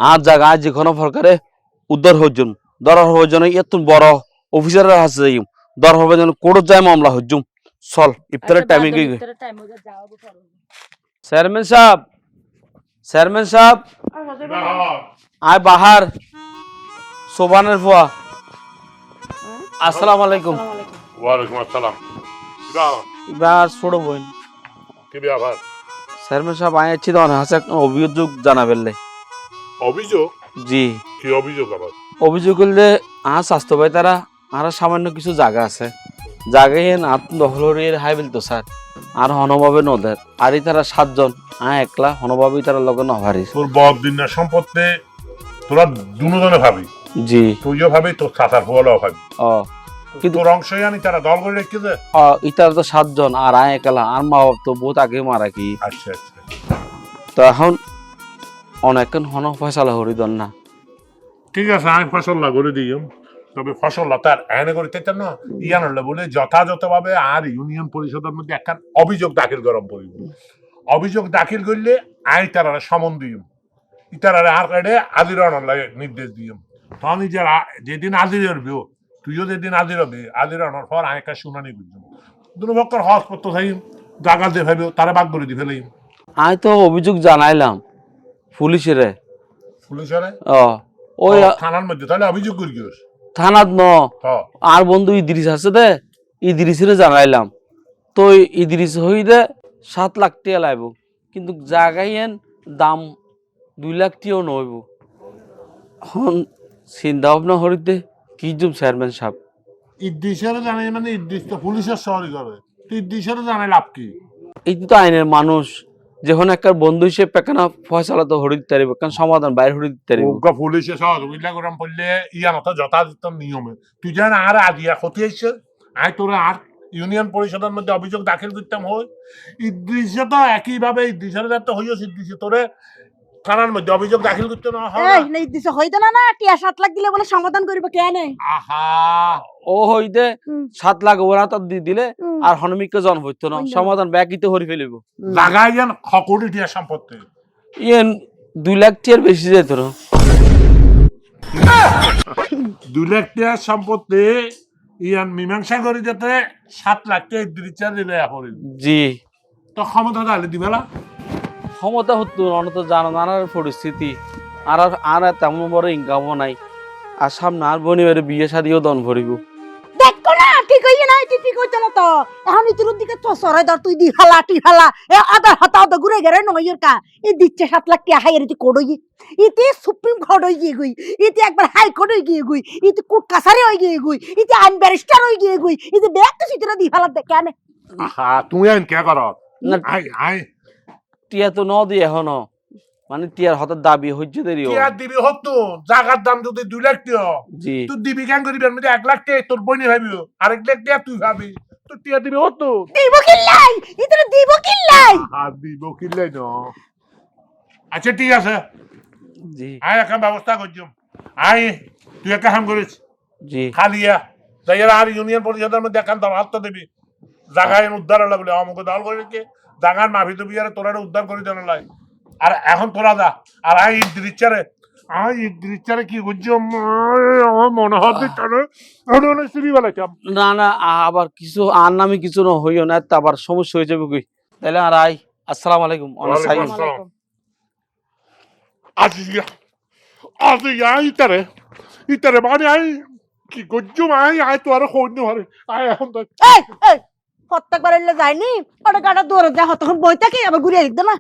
[SPEAKER 9] আর জায়গা আজ যে কোনো সরকারে উদ্ধার হইজন দর হওয়ার জন্য এত বড় অফিসাররা আছে যাই দর হবে যেন কোর্ট যায় মামলা হইজুম। চল ইফতারের টাইমে গই। চেয়ারম্যান সাহেব, চেয়ারম্যান সাহেব আয় বাহার সোবানের ফুয়া। আসসালামু আলাইকুম।
[SPEAKER 3] ওয়ালাইকুম আসসালাম।
[SPEAKER 9] এবার ছোট বোন।
[SPEAKER 3] কি ব্যাপার?
[SPEAKER 9] চেয়ারম্যান সাহেব আয় আছি তো হাসে অভিযোগ জানাবেন।
[SPEAKER 3] অভিযোগ?
[SPEAKER 9] জি।
[SPEAKER 3] কি অভিযোগ আবার?
[SPEAKER 9] অভিযোগ করলে স্বাস্থ্য ভাই তারা আর সামান্য কিছু জায়গা আছে, জায়গায় দখলের হাই বলতো স্যার আর হনভাবে নদের আর তারা 7 জন একলা হনভাবেই তারা লগে নভারিস।
[SPEAKER 3] তোর বদ দিন সম্পত্তি তোরা দুজনে ভাবি।
[SPEAKER 9] জি।
[SPEAKER 3] তুইও ভাবি, তোর চাচার ফুয়ালাও ভাবি।
[SPEAKER 9] কিন্তু
[SPEAKER 3] তোর অংশই আনি তারা দল করে রেখেছে।
[SPEAKER 9] ইতারা তো 7 জন আর একলা, আর মা বাপ তো বহুত আগে মারা কি।
[SPEAKER 3] আচ্ছা আচ্ছা।
[SPEAKER 9] তো এখন অনেকক্ষণ হন ফয়সালা হরিদন না।
[SPEAKER 3] ঠিক আছে, আমি ফসল করে দিই, তবে ফসল তার এনে করে দিতে না ইয়ানলে বলে যথাযথভাবে আর ইউনিয়ন পরিষদের মধ্যে একটা অভিযোগ দাখিল গরম করিব। অভিযোগ দাখিল করলে আই তারা সমন দিম, ইতারা আর কাটে আজির লাগে নির্দেশ দিম। তখন যেদিন আজির হবি তুইও যেদিন আজির হবি, আজির আনার পর আই একটা শুনানি বুঝলাম দুনো পক্ষের হজপত্র থাকি জায়গা দিয়ে ভাবি তারা বাদ করে দি ফেলেই।
[SPEAKER 9] আমি তো অভিযোগ জানাইলাম পুলিশের।
[SPEAKER 3] পুলিশের
[SPEAKER 9] ওই
[SPEAKER 3] থানার মধ্যে তাহলে অভিযোগ করি কি
[SPEAKER 9] থানাত ন আর বন্ধু ইদ্রিস আছে দে, ইদ্রিসের জানাইলাম তো ইদ্রিস হই দে 7 লাখ টাকা লাইব, কিন্তু জায়গায় দাম 2 লাখ টাকাও নইব। এখন চিন্তা ভাবনা হরিতে কি জুম চেয়ারম্যান সাহেব।
[SPEAKER 3] ইদ্রিসের জানাই মানে ইদ্রিস তো পুলিশের শহরে করে, তুই ইদ্রিসের জানাই লাভ কি?
[SPEAKER 9] এই তো আইনের মানুষ যখন একটা বন্ধু হিসেবে পেকানা ফয়সালা তো হরি দিতে পারিব, কারণ সমাধান বাইরে হরি দিতে পারিব।
[SPEAKER 3] পুলিশের সহযোগিতা করাম পড়লে ইয়ান তো যথাযথ নিয়মে তুই যেন আর আজিয়া ক্ষতি হয়েছে আয় তোরা আর ইউনিয়ন পরিষদের মধ্যে অভিযোগ দাখিল করতাম হই। ইদ্রিসে তো একইভাবে ইদ্রিসের যাতে হইস ইদ্রিসে তোরে থানার মধ্যে অভিযোগ দাখিল করতে না হয়।
[SPEAKER 4] এই নেই দিছে হইতো না না টিয়া 7 লাখ দিলে বলে সমাধান করিব কেন?
[SPEAKER 3] আহা
[SPEAKER 9] ও হইতে 7 লাখ ওরা তো দিলে আর হনমিককে জন হইতো না, সমাধান ব্যাকিতে হরি ফেলিব।
[SPEAKER 3] লাগাই যেন খকড়ি টিয়া সম্পত্তি
[SPEAKER 9] ইয়েন 2 লাখ টাকার বেশি যেত না।
[SPEAKER 3] 2 লাখ টাকা সম্পত্তি ইয়ান মীমাংসা করে যেতে 7 লাখ টাকা ইদ্রিসের দিলে হরি।
[SPEAKER 9] জি।
[SPEAKER 3] তো ক্ষমতা তাহলে দিবেলা
[SPEAKER 9] ক্ষমতা হতো অনত জানো নানার পরিস্থিতি আর আর তেমন বড় ইনকামও নাই, আর সামনে আর বনিবারে বিয়ে শাদিও দন ভরিব।
[SPEAKER 4] দেখো না ঠিক হইছে না, এটি ঠিক হইছে না তো। এখন ইতুর দিকে তো সরাই দর তুই দি হালা টি হালা এ আদা হাতা তো ঘুরে গেরে নইর কা এই দিচ্ছে 7 লাখ টাকা হাইয়ের ইতি কোড হই, ইতি সুপ্রিম কোর্ট হই গিয়ে গই, ইতি একবার হাই কোর্ট হই গিয়ে গই, ইতি কোর্ট কাছারি হই গিয়ে গই, ইতি আইন ব্যারিস্টার হই গিয়ে গই, ইতি ব্যাগ তো সিতরা দি হালা দে কেন?
[SPEAKER 3] আহা তুই আইন কে কর আই আই
[SPEAKER 9] টিয়া তো ন দিয়ে এখনো মানে টিয়ার হঠাৎ দাবি হচ্ছে দেরিও।
[SPEAKER 3] টিয়া দিবি হতো জায়গার দাম যদি 2 লাখ টাকা
[SPEAKER 9] জি
[SPEAKER 3] তুই দিবি কেন করিবি এর মধ্যে 1 লাখ টাকা তোর বইনে ভাবি আর 1 লাখ টাকা তুই ভাবি তো টিয়া দিবি হতো
[SPEAKER 4] দিব কিল্লাই ইতরা দিব কিল্লাই
[SPEAKER 3] আর দিব কিল্লাই না। আচ্ছা ঠিক আছে
[SPEAKER 9] জি
[SPEAKER 3] আই একটা ব্যবস্থা করছম। আই তুই একটা কাম করিস
[SPEAKER 9] জি
[SPEAKER 3] খালিয়া যাইরা আর ইউনিয়ন পরিষদের মধ্যে একান দরখাস্ত দিবি জায়গায় উদ্ধার হলো বলে আমাকে দল করে রেখে জায়গার মাফি তো বিয়ারে তোরা উদ্ধার করে দেন লাই। আর এখন তোরা যা আর আই ইদ্রিচারে কি বুঝছো আমার মনে হচ্ছে তাহলে সিঁড়ি বেলাইতাম
[SPEAKER 9] না না আবার কিছু আর নামে কিছু না হইও না, তা আবার সমস্যা হয়ে যাবে কই তাহলে। আর আই আসসালামু আলাইকুম।
[SPEAKER 3] ইতারে মানে আই কি করছো আই আই তো আর খোঁজ নি পারে আই এখন তো
[SPEAKER 4] এই এই প্রত্যেকবার এলে যায়নি ওটা গাটা দৌড়ে যা তখন বই থাকে আবার ঘুরে লিখবে না।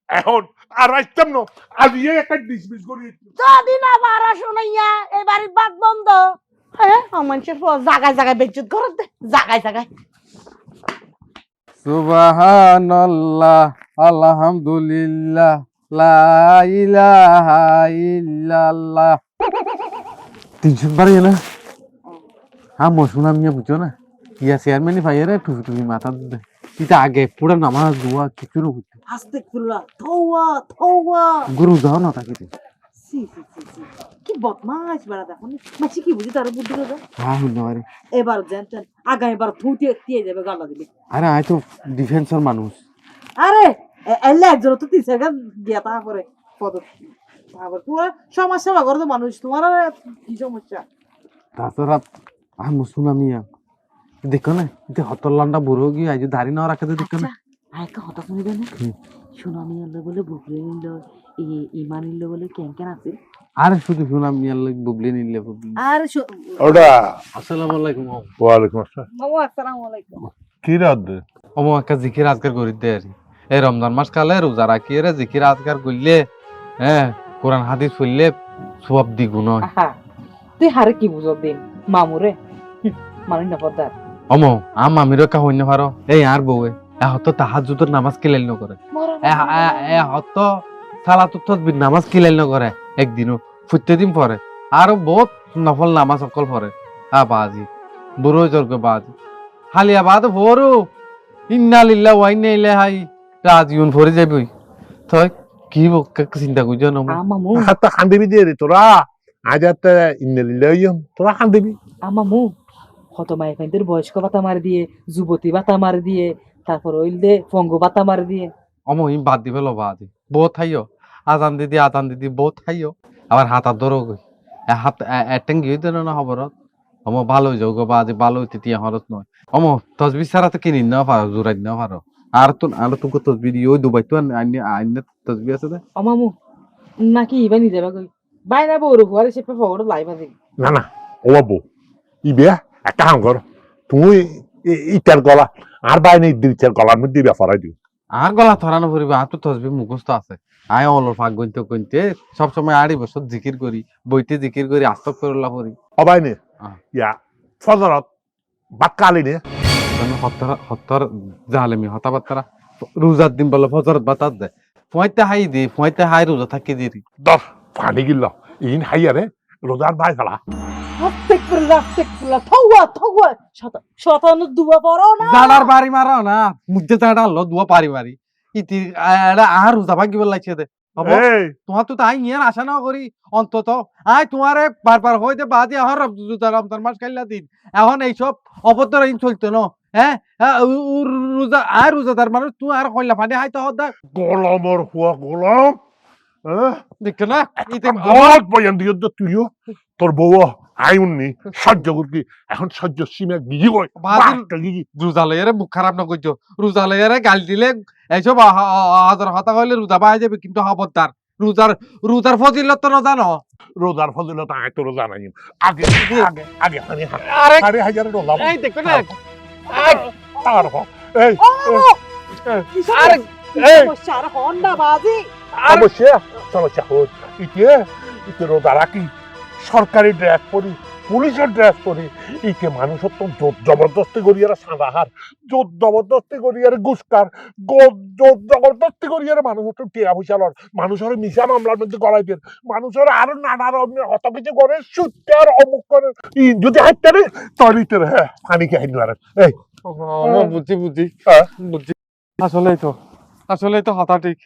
[SPEAKER 3] এখন আর রাইতাম না আজ একটা ডিসমিস করি
[SPEAKER 4] যদি না মারা শুনাইয়া এই বাড়ির বাদ বন্ধ হ্যাঁ মানুষের জায়গায় জায়গায় বেজ্জত করে দে জায়গায় জায়গায়
[SPEAKER 1] সুবহানাল্লাহ আলহামদুলিল্লাহ লা ইলাহা ইল্লাল্লাহ 300 বার না আমার শুনাম নিয়ে বুঝছো না ইয়া চেয়ারম্যানই ভাইয়েরা টুপি টুপি মাথা দিতে এটা আগে পুরো নামাজ দোয়া কিছু না বুঝতে
[SPEAKER 2] আস্তাগফিরুল্লাহ তওবা তওবা
[SPEAKER 1] গুরু যাও না তাকে
[SPEAKER 2] সি সি সি সি কি বদমাশ বাড়া দেখো মাছি কি বুঝি তার বুদ্ধি করে
[SPEAKER 1] হ্যাঁ হইলো আরে
[SPEAKER 2] এবার জানতেন আগামীবার থুতে দিয়ে যাবে গালা দিবে
[SPEAKER 1] আরে আই তো ডিফেন্সের মানুষ
[SPEAKER 2] আরে এলে একজন তো 3 সেকেন্ড দিয়া তারপরে পদ তারপর তোমার সমস্যা বাগর তো মানুষ তোমার আর কি সমস্যা
[SPEAKER 1] তাছাড়া আমার শুনাম ইয়া দেখো না এটা হতল্লান্ডা বুড়ো গিয়ে আজ দাড়ি না রাখাতে দেখো না
[SPEAKER 2] একটা হঠাৎ শুনবে না শুনানি আল্লাহ বলে বুবলি নিল ইমান নিল বলে কেন কেন আছে
[SPEAKER 1] আরে শুধু শুনাম ইয়ার লাগ বুবলি নিলে বুবলি
[SPEAKER 2] আর
[SPEAKER 3] ওটা
[SPEAKER 1] আসসালামু আলাইকুম
[SPEAKER 3] ওয়ালাইকুম আসসালাম
[SPEAKER 2] মামা আসসালামু আলাইকুম
[SPEAKER 3] কি রাত
[SPEAKER 1] ওমো একটা জিকির আজকার করি দে আর এই রমজান মাস কালে রোজা রাখি রে জিকির আজকার করলে হ্যাঁ কোরআন হাদিস পড়লে সব দ্বিগুণ হয়
[SPEAKER 2] তুই হারে কি বুঝো দিন মামুরে মানি না পদ্মার
[SPEAKER 1] অমো আমিরও কা হইনে পারো এই আর বউয়ে হতো তাহাজ্জুদের নামাজ কিলাইল ন করে হতো সালাতুত তাসবিহ নামাজ কিলাইল ন করে একদিনও প্রত্যেকদিন পরে আর বহুত নফল নামাজ সকল পরে বাজি বুড়ো জর্গ বাজি হালিয়া বাদ ভোরু ইন্না লিল্লাহি ওয়া ইন্না ইলাইহি রাজিউন ফরে যাবই তুই কি চিন্তা করছো না
[SPEAKER 2] মামু
[SPEAKER 3] হাতে খান্দিবি দিয়ে রে তোরা আজ হাতে ইন্নালিল্লাহিম তোরা খান্দিবি
[SPEAKER 2] মামু কত মাই ফাইন্দের বয়স্ক ভাতা মার দিয়ে যুবতী ভাতা মার দিয়ে তারপর ওইলে পঙ্গু ভাতা মার দিয়ে
[SPEAKER 1] অমো ইম বাদ দিবে লো বাজি বহুত খাইও আজান দিদি বহুত খাইও আবার হাত ধরো গই হাত এটেং গিয়ে দেন না খবরত অমো ভালো যাও গো বাজি ভালো তিতিয়া হরত নয় অমো তসবিহ ছাড়া তো কিনি না পারো জোরাই না পারো আর তো তসবিহ দিও দুবাই তো আইনে তসবিহ আছে দে
[SPEAKER 2] মামু নাকি ইবানি যাবা কই বাইনা বউর ঘরে সে ফগড় লাইবা দি
[SPEAKER 3] না না ও বাবু ইবে একটা কাম কর তুই ইটার গলা আর বাইনে ইটার গলার মধ্যে ব্যাপারাই দিও
[SPEAKER 1] আর গলা ধরানো পড়িবে আর তো তসবিহ মুখস্থ আছে আয় অলর ফাঁক গইতে সব সময় আড়ি বছর জিকির করি বইতে জিকির করি আস্তাগফিরুল্লাহ করি
[SPEAKER 3] ও বাইনে ইয়া ফজরত বাক্কালি নে
[SPEAKER 1] হত্তর জালেমি হতাবাত্তারা রোজার দিন বলে ফজরত বাতাস দেয় ফয়তে হাই রোজা থাকি দিরি
[SPEAKER 3] দর পানি গিল্ল ইন হাইয়ারে রোজার বাই ফেলা
[SPEAKER 2] আস্তাগফিরুল্লাহ তওবা তওবা শতান দুয়া পড়ো না
[SPEAKER 1] জানার বাড়ি মারাও না মুজে জানা লো দুয়া পারি মারি ইতি আর রোজা ভাগিব লাগছে দে
[SPEAKER 3] এই
[SPEAKER 1] তোমার তো তাই নিয়ে আশা না করি অন্তত আয় তোমারে বারবার হইতে বাদি এখন রমজান মাস খাইলা দিন এখন এইসব অভদ্র আইন চলতো না হ্যাঁ রোজা আর রোজাদার মানুষ তুই আর কইলা পানি হাইতে হদা
[SPEAKER 3] গোলামর হুয়া গোলাম
[SPEAKER 1] দেখ না ইতে
[SPEAKER 3] বহুত বয়ান দিও তুইও তোর বউ আইউননি সহ্য করবি এখন সহ্য সীমা গিয়ে গই
[SPEAKER 1] বাদি রোজা লইয়ারে মুখ খারাপ না কইছো রোজা লইয়ারে গাল দিলে এইসব হাজার হতা কইলে রোজা পাই যাবে কিন্তু খবরদার রোজার ফজিলত তো না জানো
[SPEAKER 3] রোজার ফজিলত আয় তোর জানাই আগে আগে আগে
[SPEAKER 1] আরে
[SPEAKER 3] আরে হাজার রোজা
[SPEAKER 1] এই দেখো না
[SPEAKER 3] তার এই
[SPEAKER 1] আরে
[SPEAKER 3] এই
[SPEAKER 2] সমস্যা আর হন্ডা বাজি
[SPEAKER 3] সমস্যা হল ইতে রোজা রাখি সরকারি ড্রেস পরি পুলিশের ড্রেস পরি ইকে মানুষের তো জোর জবরদস্তি করিয়ারে সাদা হার জোর জবরদস্তি করিয়ারে গুস্কার জোর জবরদস্তি করিয়ারে মানুষের তো টিয়া পয়সা লর মানুষের মিশা মামলার মধ্যে গড়াই দিয়ে মানুষের আরো নানা রকমের হত কিছু করে সুত্যার অমুক করে যদি হাইতে রে তলিতে হ্যাঁ পানি কে হাইনি আর এই
[SPEAKER 1] বুঝি
[SPEAKER 3] হ্যাঁ
[SPEAKER 1] আসলেই তো হতা ঠিক